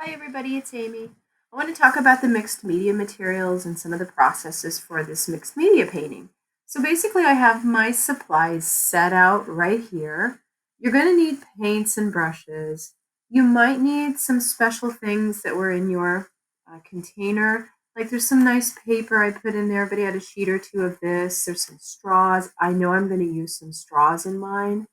Hi everybody, it's Amy. I want to talk about the mixed media materials and some of the processes for this mixed media painting. So basically I have my supplies set out right here. You're going to need paints and brushes. You might need some special things that were in your container. Like there's some nice paper I put in there, but I had a sheet or two of this. There's some straws. I know I'm going to use some straws in mine.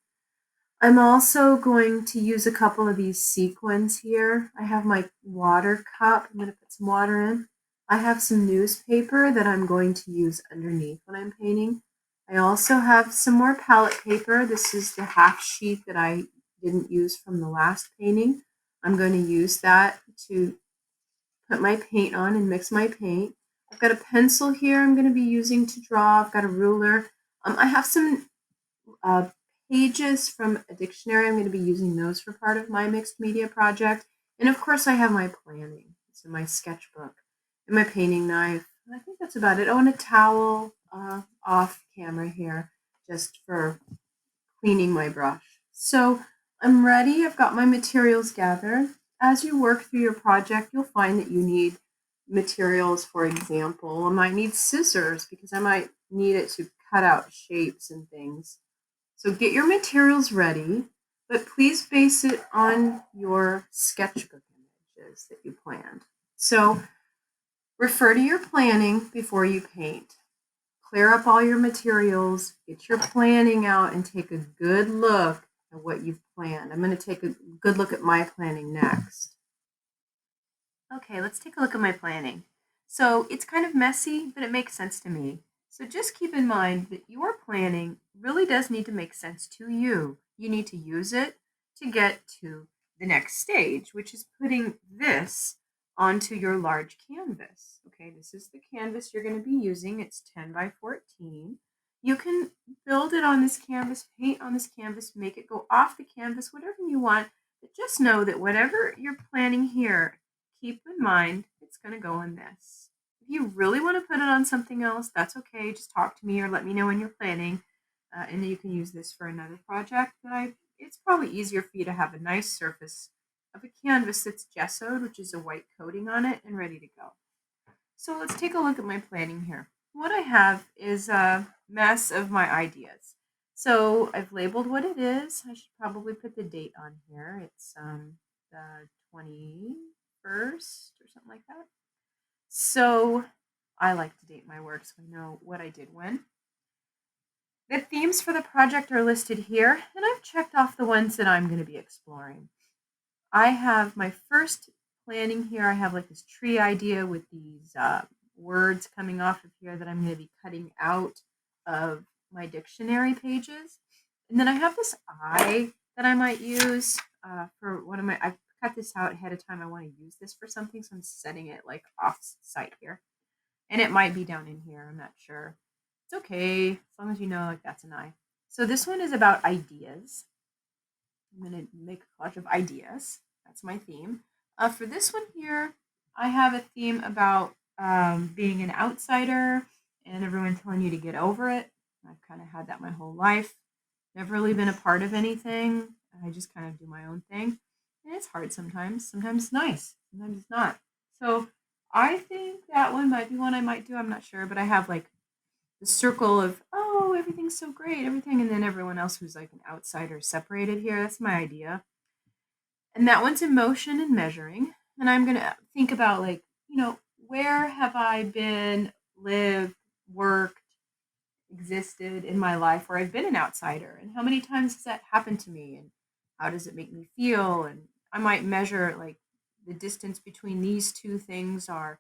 I'm also going to use a couple of these sequins here. I have my water cup. I'm going to put some water in. I have some newspaper that I'm going to use underneath when I'm painting. I also have some more palette paper. This is the half sheet that I didn't use from the last painting. I'm going to use that to put my paint on and mix my paint. I've got a pencil here I'm going to be using to draw. I've got a ruler. I have some uh, pages from a dictionary. I'm going to be using those for part of my mixed media project. And of course, I have my planning. So my sketchbook and my painting knife. And I think that's about it. Oh, and a towel off camera here just for cleaning my brush. So I'm ready. I've got my materials gathered. As you work through your project, you'll find that you need materials. For example, I might need scissors because I might need it to cut out shapes and things. So get your materials ready, but please base it on your sketchbook images that you planned. So refer to your planning before you paint. Clear up all your materials, get your planning out, and take a good look at what you've planned. I'm going to take a good look at my planning next. Okay, let's take a look at my planning. So it's kind of messy, but it makes sense to me. So just keep in mind that your planning really does need to make sense to you. You need to use it to get to the next stage, which is putting this onto your large canvas. Okay, this is the canvas you're going to be using. It's 10 by 14. You can build it on this canvas, paint on this canvas, make it go off the canvas, whatever you want. But just know that whatever you're planning here, keep in mind it's going to go in this. If you really want to put it on something else, that's okay. Just talk to me or let me know when you're planning, and then you can use this for another project. But it's probably easier for you to have a nice surface of a canvas that's gessoed, which is a white coating on it, and ready to go. So let's take a look at my planning here. What I have is a mess of my ideas. So I've labeled what it is. I should probably put the date on here. It's the 21st or something like that. So I like to date my work so I know what I did when. The themes for the project are listed here, and I've checked off the ones that I'm going to be exploring. I have my first planning here. I have like this tree idea with these words coming off of here that I'm going to be cutting out of my dictionary pages. And then I have this eye that I might use for one of my, I've cut this out ahead of time. I want to use this for something, so I'm setting it like off site here. And it might be down in here, I'm not sure. It's okay, as long as you know like that's an eye. So this one is about ideas. I'm going to make a collage of ideas. That's my theme. For this one here, I have a theme about being an outsider and everyone telling you to get over it. I've kind of had that my whole life. Never really been a part of anything. I just kind of do my own thing. And it's hard sometimes. Sometimes it's nice. Sometimes it's not. So I think that one might be one I might do. I'm not sure. But I have like the circle of, oh, everything's so great, everything. And then everyone else who's like an outsider separated here. That's my idea. And that one's emotion and measuring. And I'm going to think about like, where have I been, lived, worked, existed in my life where I've been an outsider, and how many times has that happened to me, and how does it make me feel? And I might measure like the distance between these two things are,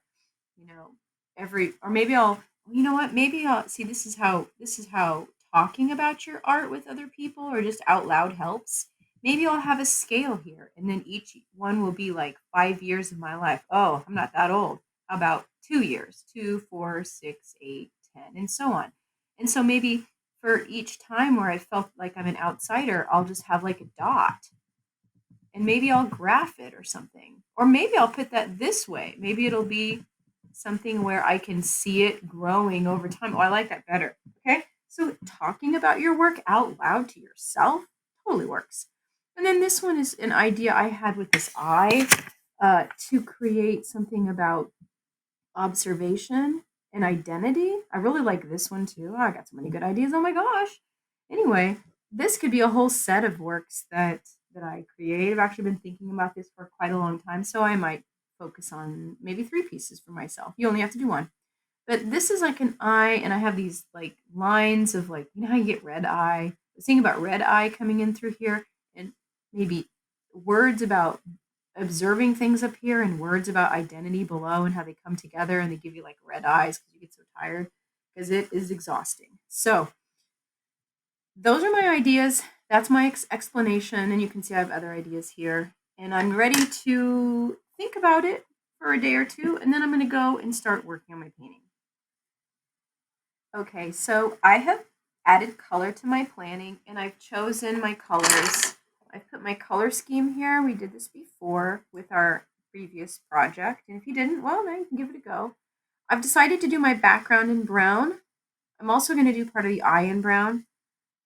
every, or maybe I'll, you know what, maybe I'll see, this is how talking about your art with other people or just out loud helps. Maybe I'll have a scale here, and then each one will be like 5 years of my life. Oh, I'm not that old. How about 2 years? 2, 4, 6, 8, 10, and so on. And so maybe for each time where I felt like I'm an outsider, I'll just have like a dot, and maybe I'll graph it or something. Or maybe I'll put that this way. Maybe it'll be something where I can see it growing over time. Oh, I like that better. Okay. So talking about your work out loud to yourself totally works. And then this one is an idea I had with this eye. to create something about observation and identity. I really like this one too. I got so many good ideas. Oh my gosh. Anyway, this could be a whole set of works that I create. I've actually been thinking about this for quite a long time, so I might focus on maybe 3 pieces for myself. You only have to do one. But this is like an eye, and I have these like lines of like, you know how you get red eye? I was thinking about red eye coming in through here, and maybe words about observing things up here and words about identity below and how they come together and they give you like red eyes because you get so tired because it is exhausting. So those are my ideas. That's my explanation. And you can see I have other ideas here. And I'm ready to think about it for a day or two. And then I'm going to go and start working on my painting. Okay, so I have added color to my planning and I've chosen my colors. I've put my color scheme here. We did this before with our previous project. And if you didn't, well, now you can give it a go. I've decided to do my background in brown. I'm also going to do part of the eye in brown.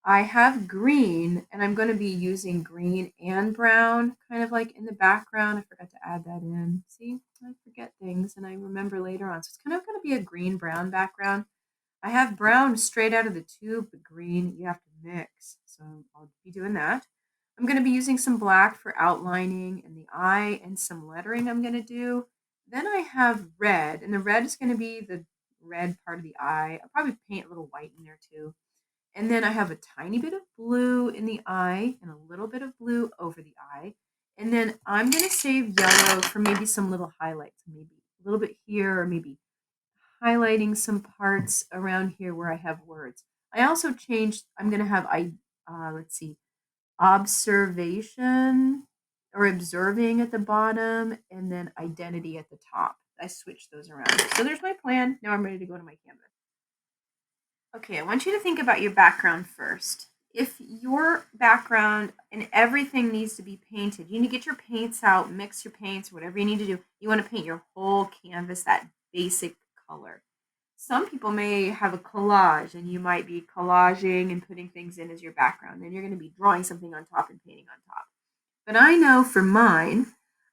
I have green, and I'm going to be using green and brown kind of like in the background. I forgot to add that in. See, I forget things and I remember later on. So it's kind of going to be a green-brown background. I have brown straight out of the tube, but green you have to mix. So I'll be doing that. I'm going to be using some black for outlining in the eye and some lettering I'm going to do. Then I have red, and the red is going to be the red part of the eye. I'll probably paint a little white in there too. And then I have a tiny bit of blue in the eye and a little bit of blue over the eye. And then I'm going to save yellow for maybe some little highlights, maybe a little bit here or maybe highlighting some parts around here where I have words. I also changed, I'm going to have, let's see, observation or observing at the bottom and then identity at the top. I switched those around. So there's my plan. Now I'm ready to go to my canvas. Okay, I want you to think about your background first. If your background and everything needs to be painted, you need to get your paints out, mix your paints, whatever you need to do. You want to paint your whole canvas that basic color. Some people may have a collage and you might be collaging and putting things in as your background. Then you're going to be drawing something on top and painting on top. But I know for mine,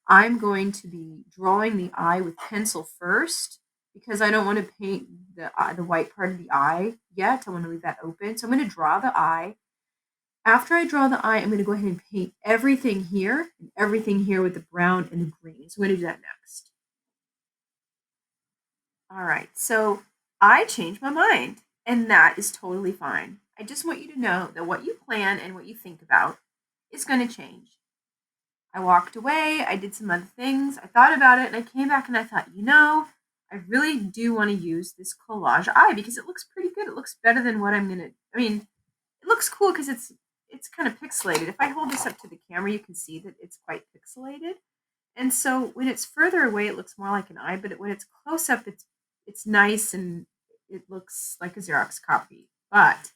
I'm going to be drawing the eye with pencil first because I don't want to paint the white part of the eye yet. I want to leave that open. So I'm going to draw the eye. After I draw the eye, I'm going to go ahead and paint everything here and everything here with the brown and the green. So I'm going to do that next. All right, so I changed my mind, and that is totally fine. I just want you to know that what you plan and what you think about is going to change. I walked away, I did some other things, I thought about it, and I came back and I thought, I really do want to use this collage eye because it looks pretty good. It looks better than what I'm going to, it looks cool because it's kind of pixelated. If I hold this up to the camera, you can see that it's quite pixelated. And so when it's further away, it looks more like an eye, but when it's close up, it's nice and it looks like a Xerox copy. But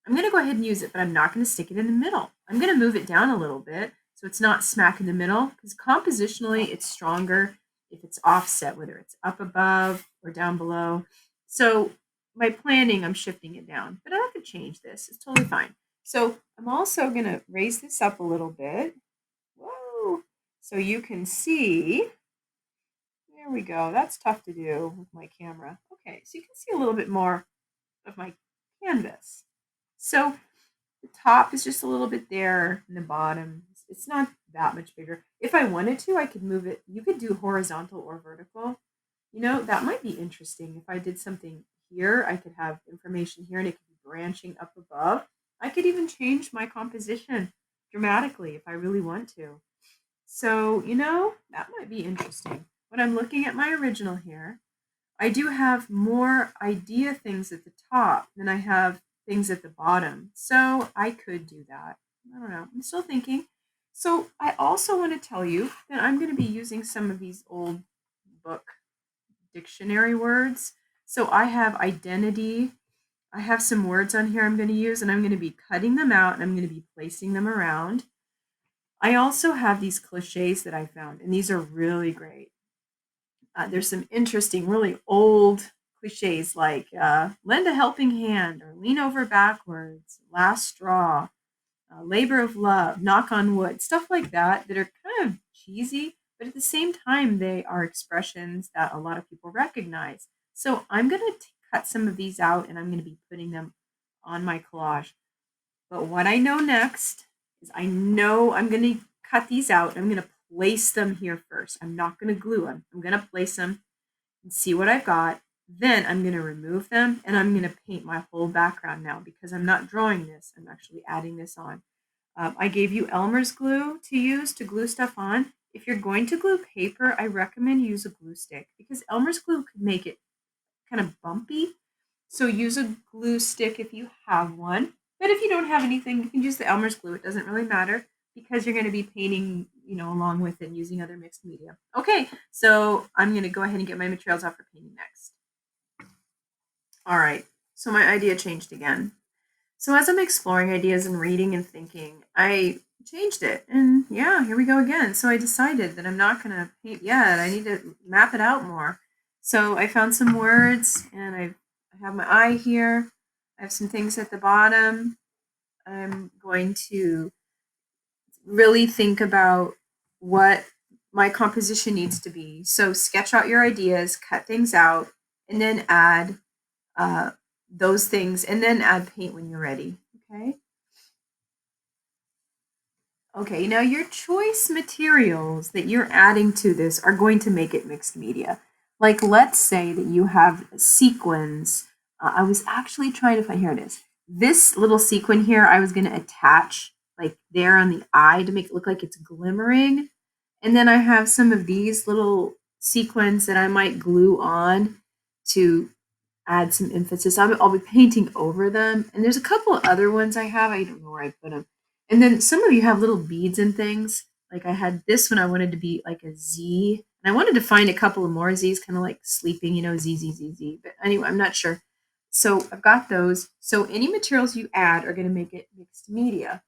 I'm going to go ahead and use it, but I'm not going to stick it in the middle. I'm going to move it down a little bit so it's not smack in the middle because compositionally it's stronger if it's offset, whether it's up above or down below. So my planning, I'm shifting it down, but I don't have to change this. It's totally fine. So I'm also going to raise this up a little bit. Whoa. So you can see, there we go. That's tough to do with my camera. Okay, so you can see a little bit more of my canvas. So the top is just a little bit there and the bottom. It's not that much bigger. If I wanted to, I could move it. You could do horizontal or vertical. That might be interesting. If I did something here, I could have information here and it could be branching up above. I could even change my composition dramatically if I really want to. So, that might be interesting. When I'm looking at my original here, I do have more idea things at the top than I have things at the bottom. So I could do that. I don't know. I'm still thinking. So I also want to tell you that I'm going to be using some of these old book dictionary words. So I have identity. I have some words on here I'm going to use, and I'm going to be cutting them out, and I'm going to be placing them around. I also have these cliches that I found, and these are really great. There's some interesting, really old cliches like lend a helping hand or lean over backwards, last straw, labor of love, knock on wood, stuff like that that are kind of cheesy, but at the same time, they are expressions that a lot of people recognize. So I'm going to cut some of these out and I'm going to be putting them on my collage. But what I know next is I know I'm going to cut these out. I'm going to place them here first. I'm not going to glue them. I'm going to place them and see what I've got. Then I'm going to remove them and I'm going to paint my whole background now because I'm not drawing this. I'm actually adding this on. I gave you Elmer's glue to use to glue stuff on. If you're going to glue paper, I recommend use a glue stick because Elmer's glue could make it kind of bumpy. So use a glue stick if you have one. But if you don't have anything, you can use the Elmer's glue. It doesn't really matter because you're going to be painting, along with it using other mixed media. Okay, so I'm going to go ahead and get my materials out for painting next. All right, so my idea changed again. So as I'm exploring ideas and reading and thinking, I changed it. And yeah, here we go again. So I decided that I'm not going to paint yet. I need to map it out more. So I found some words and I have my eye here. I have some things at the bottom. I'm going to really think about what my composition needs to be. So sketch out your ideas, cut things out, and then add those things, and then add paint when you're ready. Okay. Okay, now your choice materials that you're adding to this are going to make it mixed media. Like, let's say that you have sequins. I was actually trying to find, here it is. This little sequin here, I was going to attach like there on the eye to make it look like it's glimmering. And then I have some of these little sequins that I might glue on to add some emphasis. I'll be painting over them. And there's a couple of other ones I have. I don't know where I put them. And then some of you have little beads and things. Like I had this one, I wanted to be like a Z. And I wanted to find a couple of more Z's, kind of like sleeping, Z, Z, Z, Z. But anyway, I'm not sure. So I've got those. So any materials you add are going to make it mixed media.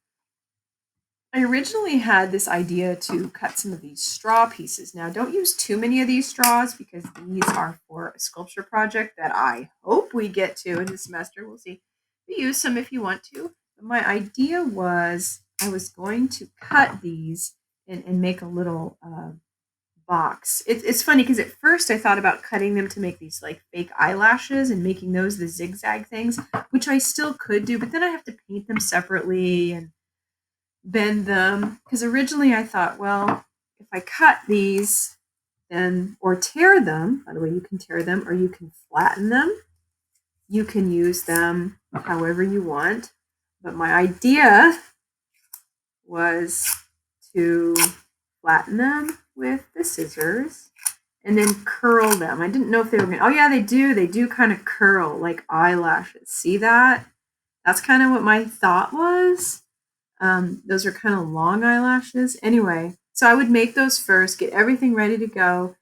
I originally had this idea to cut some of these straw pieces. Now, don't use too many of these straws because these are for a sculpture project that I hope we get to in the semester. We'll see. You use some if you want to. But my idea was I was going to cut these and make a little box. It's funny because at first I thought about cutting them to make these like fake eyelashes and making those the zigzag things, which I still could do, but then I have to paint them separately and bend them, because originally I thought, well, if I cut these then or tear them, by the way, you can tear them or you can flatten them. You can use them however you want. But my idea was to flatten them with the scissors and then curl them. I didn't know if they were going to, oh yeah, they do. They do kind of curl like eyelashes. See that? That's kind of what my thought was. Those are kind of long eyelashes. Anyway, so I would make those first, get everything ready to go.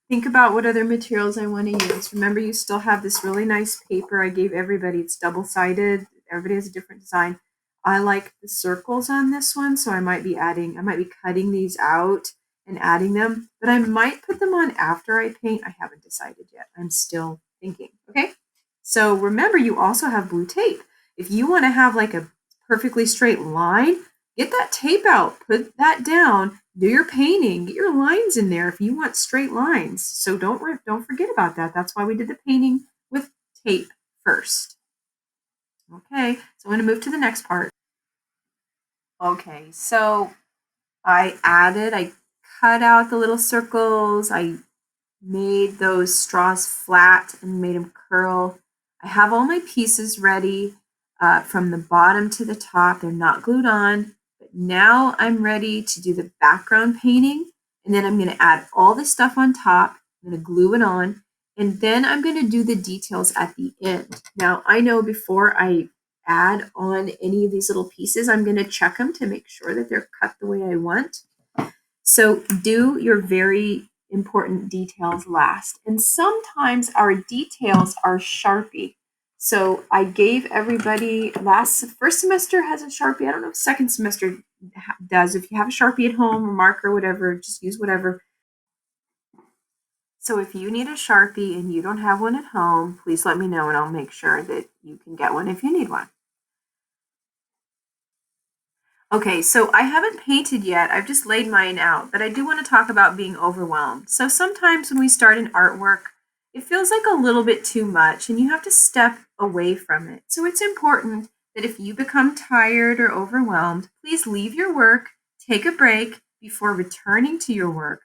Think about what other materials I want to use. Remember, you still have this really nice paper I gave everybody. It's double-sided. Everybody has a different design. I like the circles on this one, so I might be cutting these out and adding them, but I might put them on after I paint. I haven't decided yet. I'm still thinking. Okay, so remember, you also have blue tape. If you want to have like a perfectly straight line, get that tape out, put that down, do your painting, get your lines in there if you want straight lines. So don't forget about that. That's why we did the painting with tape first. Okay, so I'm going to move to the next part. Okay, so I cut out the little circles. I made those straws flat and made them curl. I have all my pieces ready from the bottom to the top. They're not glued on, but now I'm ready to do the background painting. And then I'm going to add all the stuff on top. I'm going to glue it on. And then I'm going to do the details at the end. Now, I know before I add on any of these little pieces, I'm going to check them to make sure that they're cut the way I want. So do your very important details last. And sometimes our details are Sharpie. So I gave everybody first semester has a Sharpie. I don't know if second semester does. If you have a Sharpie at home or marker, whatever, just use whatever. So if you need a Sharpie and you don't have one at home, please let me know and I'll make sure that you can get one if you need one. Okay, so I haven't painted yet. I've just laid mine out, but I do want to talk about being overwhelmed. So sometimes when we start an artwork, it feels like a little bit too much and you have to step away from it. So it's important that if you become tired or overwhelmed, please leave your work, take a break before returning to your work.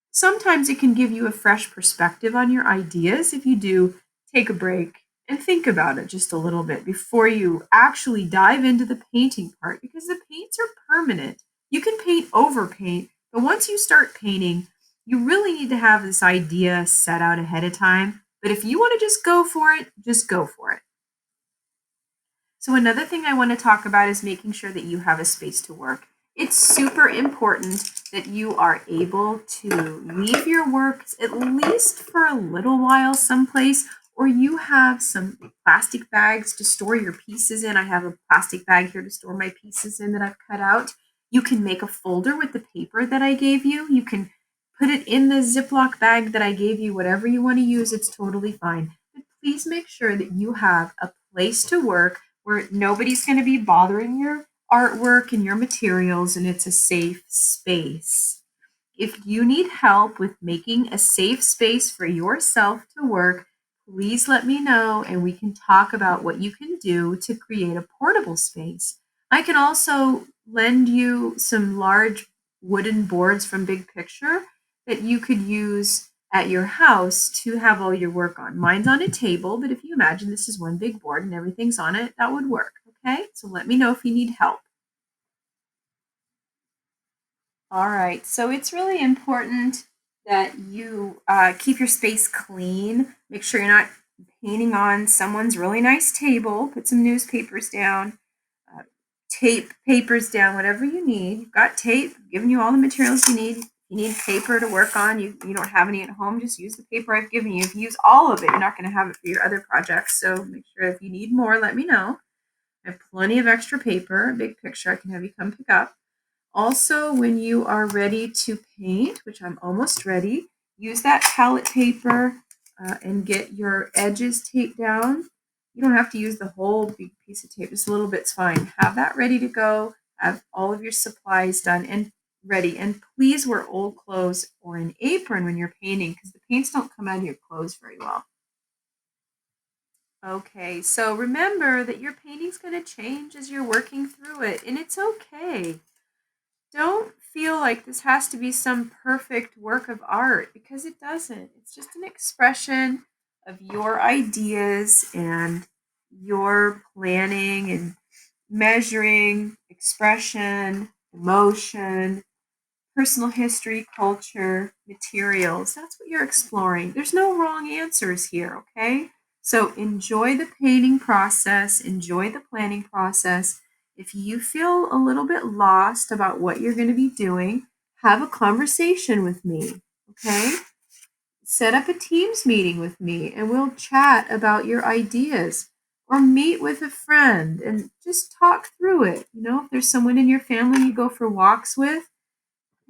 Sometimes it can give you a fresh perspective on your ideas if you do take a break and think about it just a little bit before you actually dive into the painting part, because the paints are permanent. You can paint over paint, but once you start painting, you really need to have this idea set out ahead of time. But if you want to just go for it, just go for it. So, another thing I want to talk about is making sure that you have a space to work. It's super important that you are able to leave your work at least for a little while someplace, or you have some plastic bags to store your pieces in. I have a plastic bag here to store my pieces in that I've cut out. You can make a folder with the paper that I gave you. You can put it in the Ziploc bag that I gave you, whatever you want to use, it's totally fine. But please make sure that you have a place to work where nobody's going to be bothering your artwork and your materials, and it's a safe space. If you need help with making a safe space for yourself to work, please let me know and we can talk about what you can do to create a portable space. I can also lend you some large wooden boards from Big Picture that you could use at your house to have all your work on. Mine's on a table, but if you imagine this is one big board and everything's on it, that would work. Okay, so let me know if you need help. All right, so it's really important that you keep your space clean. Make sure you're not painting on someone's really nice table. Put some newspapers down, uh, tape papers down, whatever you need. You've got tape, I've given you all the materials you need. If you need paper to work on, you don't have any at home, just use the paper I've given you. If you use all of it, you're not going to have it for your other projects. So make sure if you need more, let me know. I have plenty of extra paper, a Big Picture I can have you come pick up. Also, when you are ready to paint, which I'm almost ready, use that palette paper and get your edges taped down. You don't have to use the whole big piece of tape, just a little bit's fine. Have that ready to go. Have all of your supplies done and ready. And please wear old clothes or an apron when you're painting because the paints don't come out of your clothes very well. Okay, so remember that your painting's going to change as you're working through it, and it's okay. Don't feel like this has to be some perfect work of art because it doesn't. It's just an expression of your ideas and your planning and measuring expression, emotion, personal history, culture, materials. That's what you're exploring. There's no wrong answers here, okay? So enjoy the painting process, enjoy the planning process. If you feel a little bit lost about what you're going to be doing, have a conversation with me, okay? Set up a Teams meeting with me and we'll chat about your ideas or meet with a friend and just talk through it. You know, if there's someone in your family you go for walks with,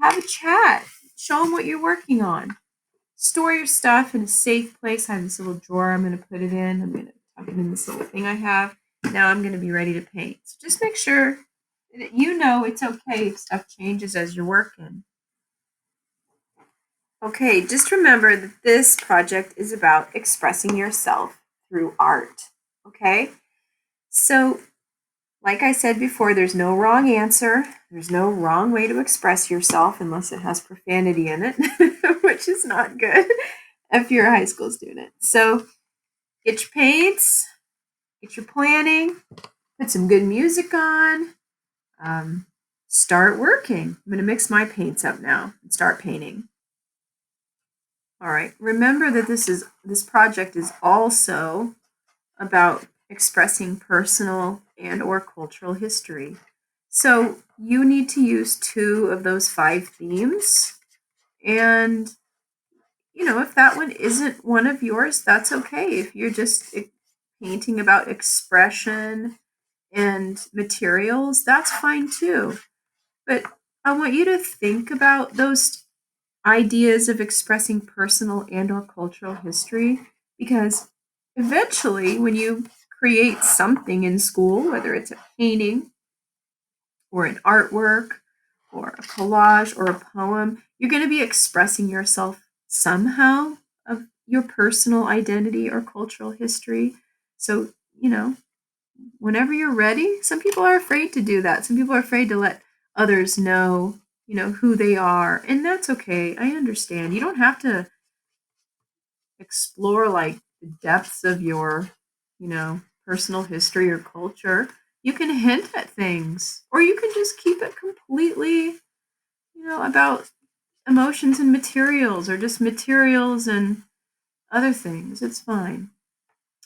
have a chat. Show them what you're working on. Store your stuff in a safe place. I have this little drawer I'm going to put it in. I'm going to tuck it in this little thing I have. Now I'm going to be ready to paint. So just make sure that you know it's okay if stuff changes as you're working. Okay, just remember that this project is about expressing yourself through art. Okay? So like I said before, there's no wrong answer. There's no wrong way to express yourself unless it has profanity in it, which is not good if you're a high school student. So get your paints, get your planning, put some good music on, start working. I'm going to mix my paints up now and start painting. All right. Remember that this project is also about expressing personal and or cultural history. So you need to use 2 of those 5 themes. And, you know, if that one isn't one of yours, that's okay. If you're just painting about expression and materials, that's fine too. But I want you to think about those ideas of expressing personal and or cultural history because eventually when you create something in school, whether it's a painting or an artwork or a collage or a poem, you're going to be expressing yourself somehow of your personal identity or cultural history. So, whenever you're ready, some people are afraid to do that. Some people are afraid to let others know, who they are. And that's okay. I understand. You don't have to explore like the depths of your, personal history or culture. You can hint at things, or you can just keep it completely, about emotions and materials, or just materials and other things. It's fine.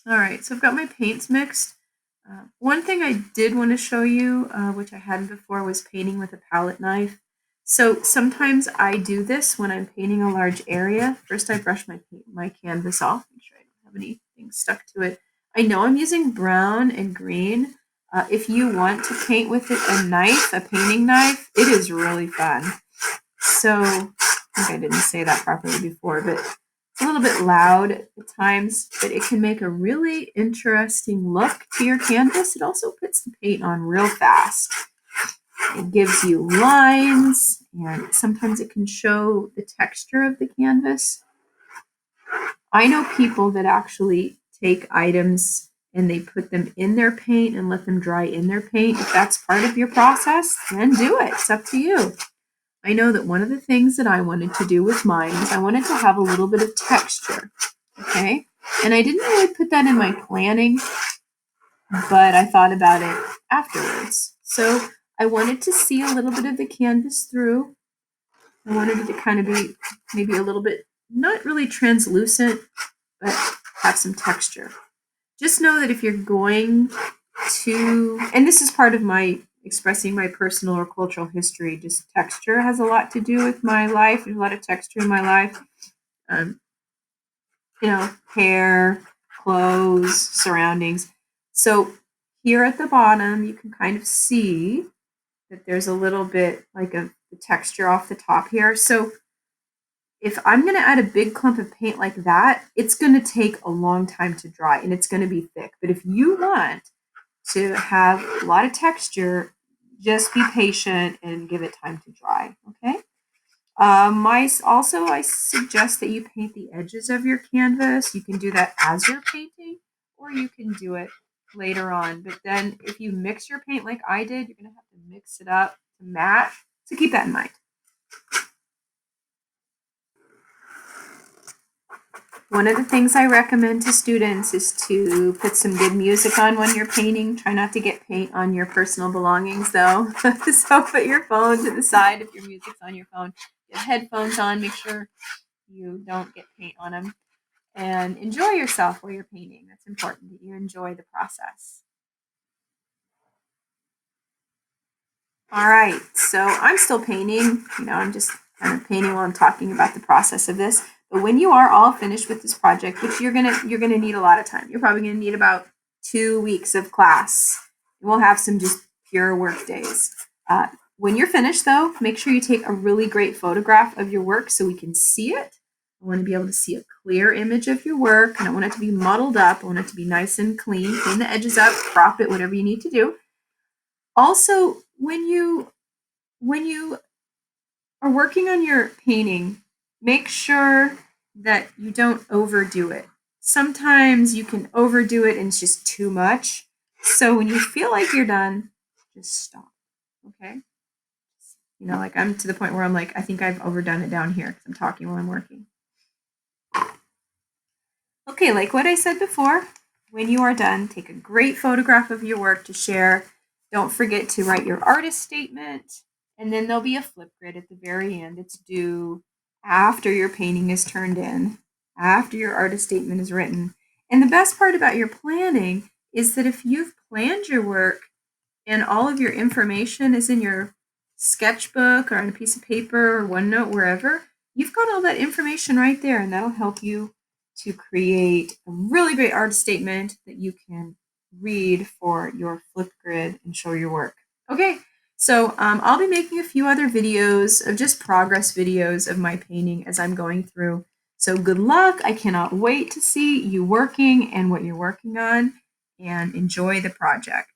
All right, so I've got my paints mixed. One thing I did want to show you, which I hadn't before, was painting with a palette knife. So sometimes I do this when I'm painting a large area. First, I brush my canvas off, make sure I don't have anything stuck to it. I know I'm using brown and green. If you want to paint with it a painting knife, it is really fun. So I think I didn't say that properly before, but it's a little bit loud at times, but it can make a really interesting look to your canvas. It also puts the paint on real fast. It gives you lines, and sometimes it can show the texture of the canvas. I know people that actually take items and they put them in their paint and let them dry in their paint. If that's part of your process, then do it. It's up to you. I know that one of the things that I wanted to do with mine is I wanted to have a little bit of texture, okay? And I didn't really put that in my planning, but I thought about it afterwards. So I wanted to see a little bit of the canvas through. I wanted it to kind of be maybe a little bit, not really translucent, but have some texture. Just know that if you're going to, and this is part of my expressing my personal or cultural history, just texture has a lot to do with my life. There's a lot of texture in my life. Hair, clothes, surroundings. So here at the bottom, you can kind of see that there's a little bit like the texture off the top here. So if I'm going to add a big clump of paint like that, it's going to take a long time to dry and it's going to be thick. But if you want to have a lot of texture, just be patient and give it time to dry, okay? I suggest that you paint the edges of your canvas. You can do that as you're painting, or you can do it later on. But then if you mix your paint like I did, you're going to have to mix it up to match. So keep that in mind. One of the things I recommend to students is to put some good music on when you're painting. Try not to get paint on your personal belongings, though. So put your phone to the side if your music's on your phone. Get headphones on. Make sure you don't get paint on them. And enjoy yourself while you're painting. That's important that you enjoy the process. All right, so I'm still painting. I'm just kind of painting while I'm talking about the process of this. But when you are all finished with this project, which you're gonna need a lot of time. You're probably gonna need about 2 weeks of class. We'll have some just pure work days. When you're finished, though, make sure you take a really great photograph of your work so we can see it. I want to be able to see a clear image of your work. I don't want it to be muddled up. I want it to be nice and clean. Clean the edges up, crop it, whatever you need to do. Also, when you are working on your painting, make sure that you don't overdo it. Sometimes you can overdo it and it's just too much. So when you feel like you're done, just stop, okay? Like I'm to the point where I'm like, I think I've overdone it down here because I'm talking while I'm working. Okay, like what I said before, when you are done, take a great photograph of your work to share. Don't forget to write your artist statement, and then there'll be a flip grid at the very end. It's due after your painting is turned in, after your artist statement is written. And the best part about your planning is that if you've planned your work and all of your information is in your sketchbook or on a piece of paper or OneNote, wherever, you've got all that information right there, and that'll help you to create a really great artist statement that you can read for your Flipgrid and show your work. Okay, so I'll be making a few other videos of just progress videos of my painting as I'm going through. So good luck. I cannot wait to see you working and what you're working on, and enjoy the project.